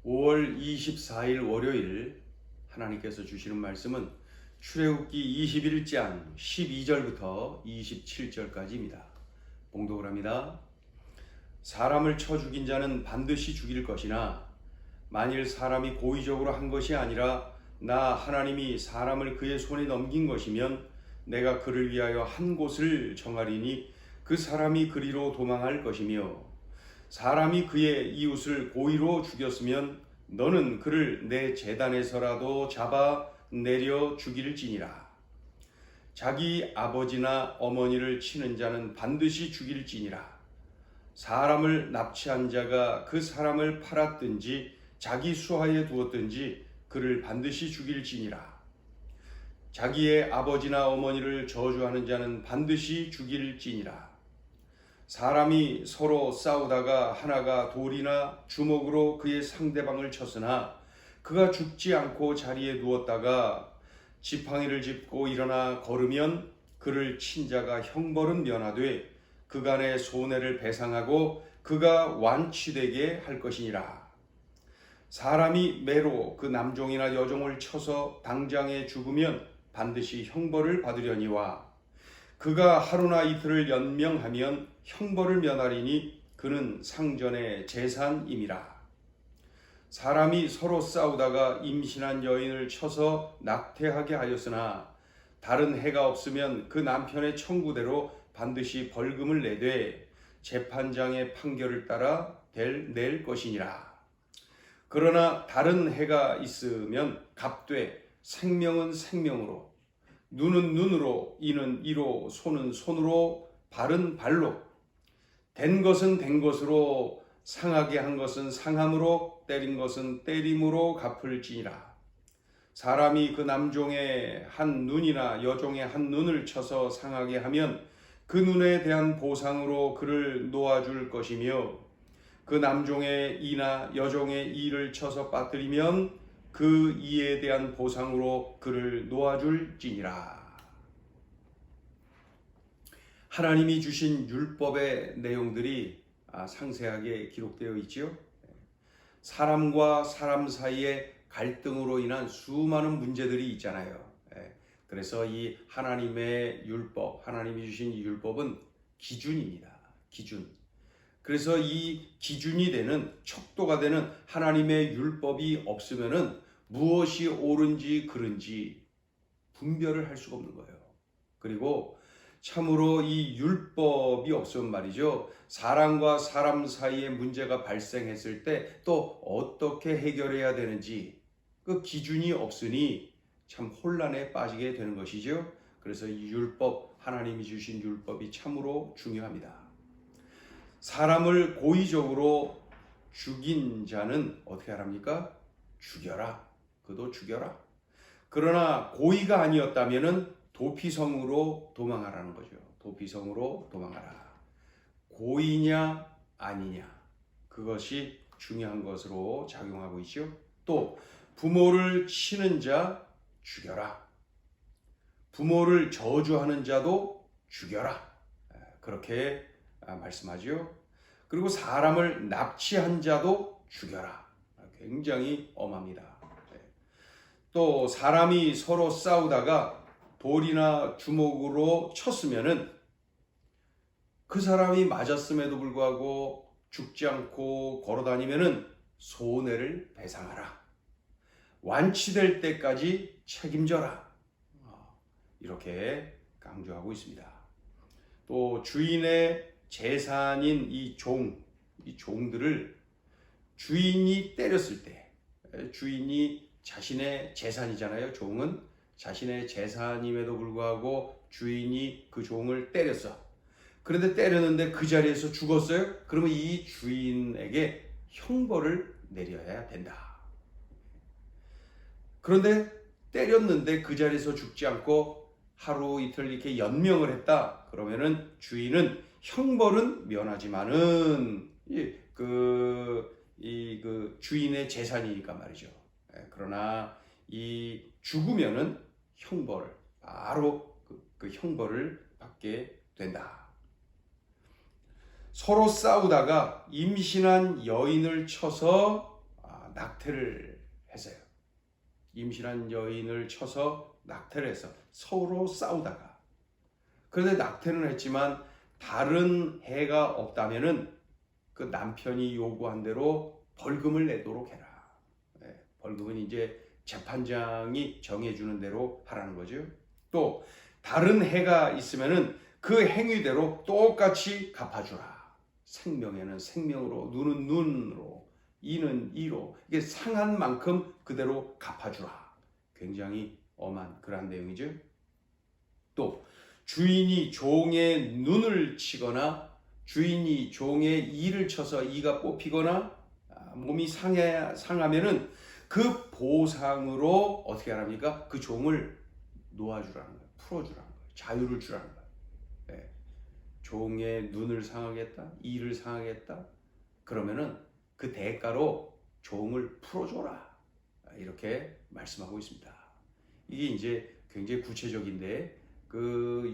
5월 24일 월요일 하나님께서 주시는 말씀은 출애굽기 21장 12절부터 27절까지입니다. 봉독을 합니다. 사람을 쳐 죽인 자는 반드시 죽일 것이나 만일 사람이 고의적으로 한 것이 아니라 나 하나님이 사람을 그의 손에 넘긴 것이면 내가 그를 위하여 한 곳을 정하리니 그 사람이 그리로 도망할 것이며 사람이 그의 이웃을 고의로 죽였으면 너는 그를 내 제단에서라도 잡아 내려 죽일지니라. 자기 아버지나 어머니를 치는 자는 반드시 죽일지니라. 사람을 납치한 자가 그 사람을 팔았든지 자기 수하에 두었든지 그를 반드시 죽일지니라. 자기의 아버지나 어머니를 저주하는 자는 반드시 죽일지니라. 사람이 서로 싸우다가 하나가 돌이나 주먹으로 그의 상대방을 쳤으나 그가 죽지 않고 자리에 누웠다가 지팡이를 짚고 일어나 걸으면 그를 친 자가 형벌은 면하되 그간의 손해를 배상하고 그가 완치되게 할 것이니라. 사람이 매로 그 남종이나 여종을 쳐서 당장에 죽으면 반드시 형벌을 받으려니와 그가 하루나 이틀을 연명하면 형벌을 면하리니 그는 상전의 재산임이라. 사람이 서로 싸우다가 임신한 여인을 쳐서 낙태하게 하였으나 다른 해가 없으면 그 남편의 청구대로 반드시 벌금을 내되 재판장의 판결을 따라 낼 것이니라. 그러나 다른 해가 있으면 값되 생명은 생명으로 눈은 눈으로 이는 이로 손은 손으로 발은 발로 된 것은 된 것으로 상하게 한 것은 상함으로 때린 것은 때림으로 갚을지니라. 사람이 그 남종의 한 눈이나 여종의 한 눈을 쳐서 상하게 하면 그 눈에 대한 보상으로 그를 놓아줄 것이며 그 남종의 이나 여종의 이를 쳐서 빠뜨리면 그 이에 대한 보상으로 그를 놓아줄지니라. 하나님이 주신 율법의 내용들이 상세하게 기록되어 있지요. 사람과 사람 사이의 갈등으로 인한 수많은 문제들이 있잖아요. 그래서 이 하나님의 율법, 하나님이 주신 이 율법은 기준입니다. 기준. 그래서 이 기준이 되는 척도가 되는 하나님의 율법이 없으면은 무엇이 옳은지 그른지 분별을 할 수가 없는 거예요. 그리고 참으로 이 율법이 없으면 말이죠. 사람과 사람 사이에 문제가 발생했을 때 또 어떻게 해결해야 되는지 그 기준이 없으니 참 혼란에 빠지게 되는 것이죠. 그래서 이 율법, 하나님이 주신 율법이 참으로 중요합니다. 사람을 고의적으로 죽인 자는 어떻게 하랍니까? 죽여라. 그도 죽여라. 그러나 고의가 아니었다면은 도피성으로 도망하라는 거죠. 도피성으로 도망하라. 고의냐 아니냐 그것이 중요한 것으로 작용하고 있죠. 또 부모를 치는 자 죽여라. 부모를 저주하는 자도 죽여라. 그렇게 말씀하죠. 그리고 사람을 납치한 자도 죽여라. 굉장히 엄합니다. 또 사람이 서로 싸우다가 돌이나 주먹으로 쳤으면은 그 사람이 맞았음에도 불구하고 죽지 않고 걸어다니면은 손해를 배상하라. 완치될 때까지 책임져라. 이렇게 강조하고 있습니다. 또 주인의 재산인 이 종들을 주인이 때렸을 때, 주인이 자신의 재산이잖아요. 종은 자신의 재산임에도 불구하고 주인이 그 종을 때렸어. 그런데 때렸는데 그 자리에서 죽었어요. 그러면 이 주인에게 형벌을 내려야 된다. 그런데 때렸는데 그 자리에서 죽지 않고 하루 이틀 이렇게 연명을 했다. 그러면은 주인은 형벌은 면하지만은 그 주인의 재산이니까 말이죠. 그러나 이 죽으면은 형벌을 바로 그 형벌을 받게 된다. 서로 싸우다가 임신한 여인을 쳐서 낙태를 했어요. 임신한 여인을 쳐서 낙태를 해서 서로 싸우다가, 그런데 낙태는 했지만 다른 해가 없다면은 그 남편이 요구한 대로 벌금을 내도록 해라. 벌금은 이제 재판장이 정해주는 대로 하라는 거죠. 또 다른 해가 있으면은 그 행위대로 똑같이 갚아주라. 생명에는 생명으로, 눈은 눈으로, 이는 이로, 이게 상한 만큼 그대로 갚아주라. 굉장히 엄한 그런 내용이죠. 또 주인이 종의 눈을 치거나 주인이 종의 이를 쳐서 이가 뽑히거나 몸이 상하면은 그 보상으로 어떻게 하랍니까? 그 종을 놓아주라는 거예요. 풀어주라는 거예요. 자유를 주라는 거예요. 네. 종의 눈을 상하겠다, 이를 상하겠다. 그러면은 그 대가로 종을 풀어줘라. 이렇게 말씀하고 있습니다. 이게 이제 굉장히 구체적인데 그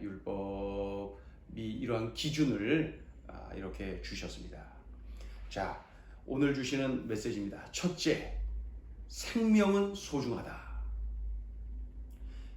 율법이 이러한 기준을 이렇게 주셨습니다. 자, 오늘 주시는 메시지입니다. 첫째, 생명은 소중하다.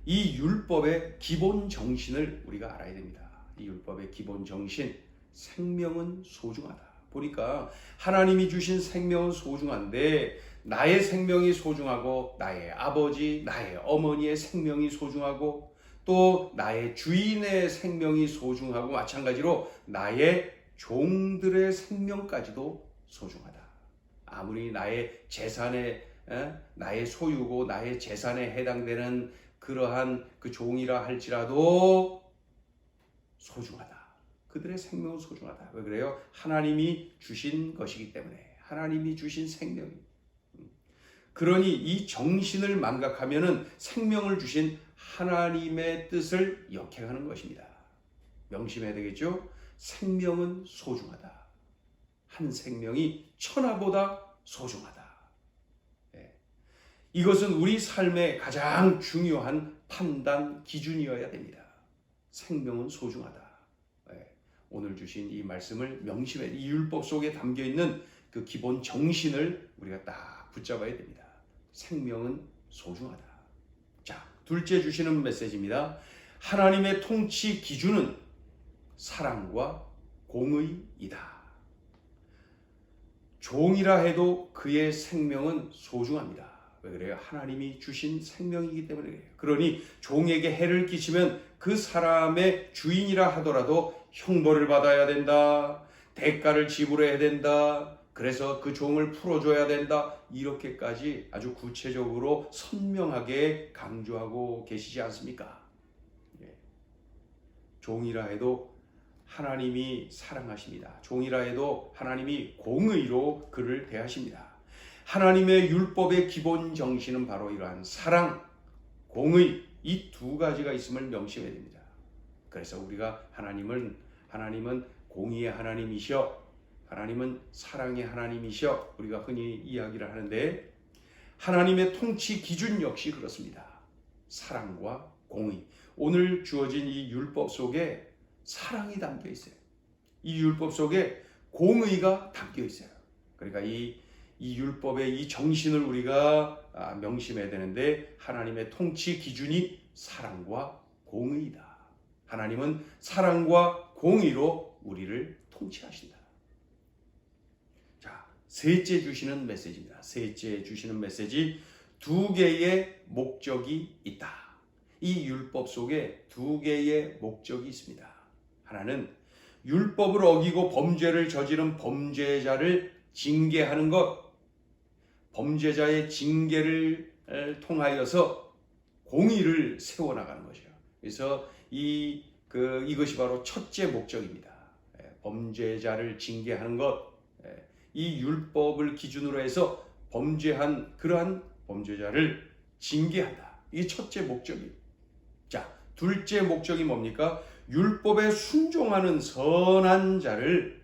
이 율법의 기본 정신을 우리가 알아야 됩니다. 이 율법의 기본 정신, 생명은 소중하다. 보니까 하나님이 주신 생명은 소중한데 나의 생명이 소중하고 나의 아버지, 나의 어머니의 생명이 소중하고 또 나의 주인의 생명이 소중하고 마찬가지로 나의 종들의 생명까지도 소중하다. 아무리 나의 재산에 나의 소유고 나의 재산에 해당되는 그러한 그 종이라 할지라도 소중하다. 그들의 생명은 소중하다. 왜 그래요? 하나님이 주신 것이기 때문에. 하나님이 주신 생명이. 그러니 이 정신을 망각하면은 생명을 주신 하나님의 뜻을 역행하는 것입니다. 명심해야 되겠죠? 생명은 소중하다. 한 생명이 천하보다 소중하다. 이것은 우리 삶의 가장 중요한 판단 기준이어야 됩니다. 생명은 소중하다. 오늘 주신 이 말씀을 명심해, 이 율법 속에 담겨 있는 그 기본 정신을 우리가 딱 붙잡아야 됩니다. 생명은 소중하다. 자, 둘째 주시는 메시지입니다. 하나님의 통치 기준은 사랑과 공의이다. 종이라 해도 그의 생명은 소중합니다. 왜 그래요? 하나님이 주신 생명이기 때문에 그래요. 그러니 종에게 해를 끼치면 그 사람의 주인이라 하더라도 형벌을 받아야 된다. 대가를 지불해야 된다. 그래서 그 종을 풀어줘야 된다. 이렇게까지 아주 구체적으로 선명하게 강조하고 계시지 않습니까? 종이라 해도 하나님이 사랑하십니다. 종이라 해도 하나님이 공의로 그를 대하십니다. 하나님의 율법의 기본 정신은 바로 이러한 사랑, 공의, 이 두 가지가 있음을 명심해야 됩니다. 그래서 우리가 하나님은 공의의 하나님이시여, 하나님은 사랑의 하나님이시여, 우리가 흔히 이야기를 하는데 하나님의 통치 기준 역시 그렇습니다. 사랑과 공의. 오늘 주어진 이 율법 속에 사랑이 담겨 있어요. 이 율법 속에 공의가 담겨 있어요. 그러니까 이 율법의 이 정신을 우리가 명심해야 되는데 하나님의 통치 기준이 사랑과 공의이다. 하나님은 사랑과 공의로 우리를 통치하신다. 자, 셋째 주시는 메시지입니다. 셋째 주시는 메시지, 두 개의 목적이 있다. 이 율법 속에 두 개의 목적이 있습니다. 하나는 율법을 어기고 범죄를 저지른 범죄자를 징계하는 것, 범죄자의 징계를 통하여서 공의를 세워나가는 것이요. 그래서 이것이 바로 첫째 목적입니다. 범죄자를 징계하는 것, 이 율법을 기준으로 해서 범죄한 그러한 범죄자를 징계한다. 이게 첫째 목적이에요. 자, 둘째 목적이 뭡니까? 율법에 순종하는 선한 자를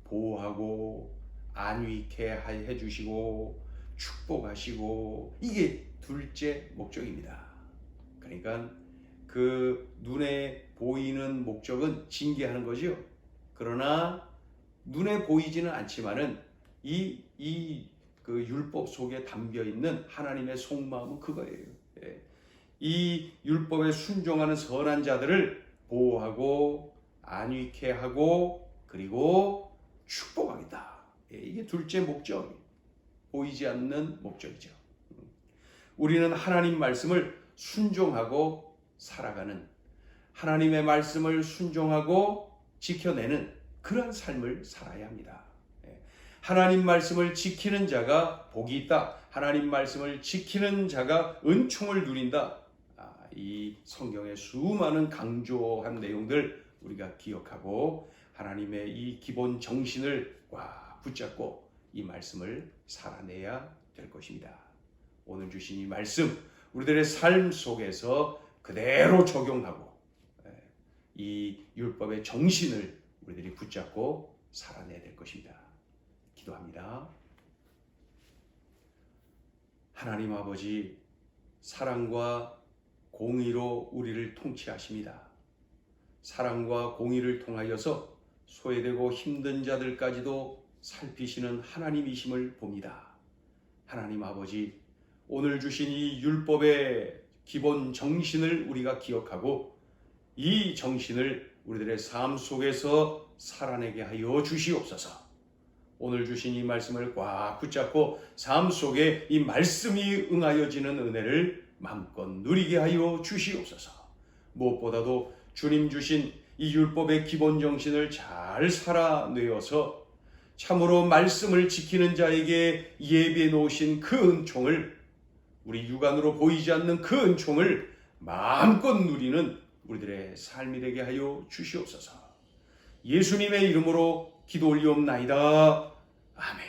보호하고 안위케 해주시고 축복하시고, 이게 둘째 목적입니다. 그러니까 그 눈에 보이는 목적은 징계하는 거죠. 그러나 눈에 보이지는 않지만은 그 율법 속에 담겨 있는 하나님의 속마음은 그거예요. 이 율법에 순종하는 선한 자들을 보호하고 안위케 하고 그리고 축복하겠다. 이게 둘째 목적, 보이지 않는 목적이죠. 우리는 하나님 말씀을 순종하고 살아가는, 하나님의 말씀을 순종하고 지켜내는 그러한 삶을 살아야 합니다. 하나님 말씀을 지키는 자가 복이 있다. 하나님 말씀을 지키는 자가 은총을 누린다. 이 성경의 수많은 강조한 내용들 우리가 기억하고 하나님의 이 기본 정신을 꽉 붙잡고 이 말씀을 살아내야 될 것입니다. 오늘 주신 이 말씀 우리들의 삶 속에서 그대로 적용하고 이 율법의 정신을 우리들이 붙잡고 살아내야 될 것입니다. 기도합니다. 하나님 아버지, 사랑과 공의로 우리를 통치하십니다. 사랑과 공의를 통하여서 소외되고 힘든 자들까지도 살피시는 하나님이심을 봅니다. 하나님 아버지, 오늘 주신 이 율법의 기본 정신을 우리가 기억하고 이 정신을 우리들의 삶 속에서 살아내게 하여 주시옵소서. 오늘 주신 이 말씀을 꽉 붙잡고 삶 속에 이 말씀이 응하여지는 은혜를 마음껏 누리게 하여 주시옵소서. 무엇보다도 주님 주신 이 율법의 기본 정신을 잘 살아내어서 참으로 말씀을 지키는 자에게 예비해 놓으신 그 은총을, 우리 육안으로 보이지 않는 그 은총을 마음껏 누리는 우리들의 삶이 되게 하여 주시옵소서. 예수님의 이름으로 기도 올리옵나이다. 아멘.